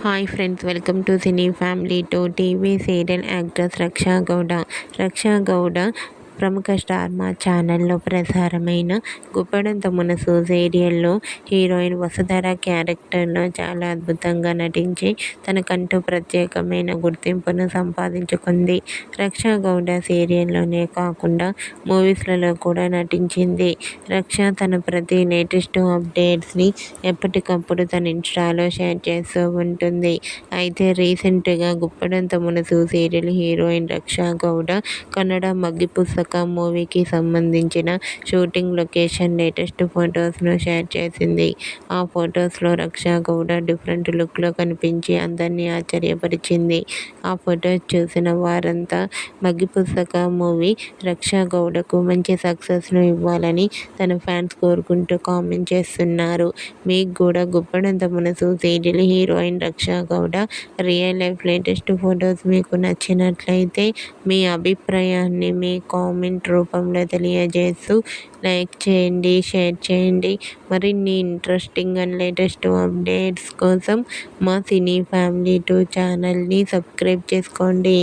Hi friends, welcome to cine family to TV serial actress Raksha Gowda. Raksha Gowda ప్రముఖ star మా ఛానల్లో ప్రసారమైన గుప్పడంత మనసు సీరియల్లో హీరోయిన్ వసుధర క్యారెక్టర్లో చాలా అద్భుతంగా నటించి తనకంటూ ప్రత్యేకమైన గుర్తింపును సంపాదించుకుంది. రక్షా గౌడ సీరియల్లోనే కాకుండా మూవీస్లలో కూడా నటించింది. రక్ష తన ప్రతి లేటెస్ట్ అప్డేట్స్ని ఎప్పటికప్పుడు తన ఇన్స్టాలో షేర్ చేస్తూ ఉంటుంది. అయితే రీసెంట్గా గుప్పడంత మనసు సీరియల్ హీరోయిన్ రక్షా గౌడ కన్నడ మగ్గి పుస్తకం మూవీకి సంబంధించిన షూటింగ్ లొకేషన్ లేటెస్ట్ ఫొటోస్ను షేర్ చేసింది. ఆ ఫొటోస్లో రక్షా గౌడ డిఫరెంట్ లుక్లో కనిపించి అందరినీ ఆశ్చర్యపరిచింది. ఆ ఫొటోస్ చూసిన వారంతా మగ్గి పుస్తక మూవీ రక్షా గౌడకు మంచి సక్సెస్ను ఇవ్వాలని తన ఫ్యాన్స్ కోరుకుంటూ కామెంట్ చేస్తున్నారు. మీకు కూడా గుప్పడంత మనసు serial heroine Raksha Gowda real life latest photos మీకు నచ్చినట్లయితే మీ అభిప్రాయాన్ని మీ కామెంట్ రూపంలో తెలియజేస్తూ లైక్ చేయండి, షేర్ చేయండి. మరిన్ని ఇంట్రెస్టింగ్ అండ్ లేటెస్ట్ అప్డేట్స్ కోసం మా సినీ ఫ్యామిలీ 2 ఛానల్ని సబ్స్క్రైబ్ చేసుకోండి.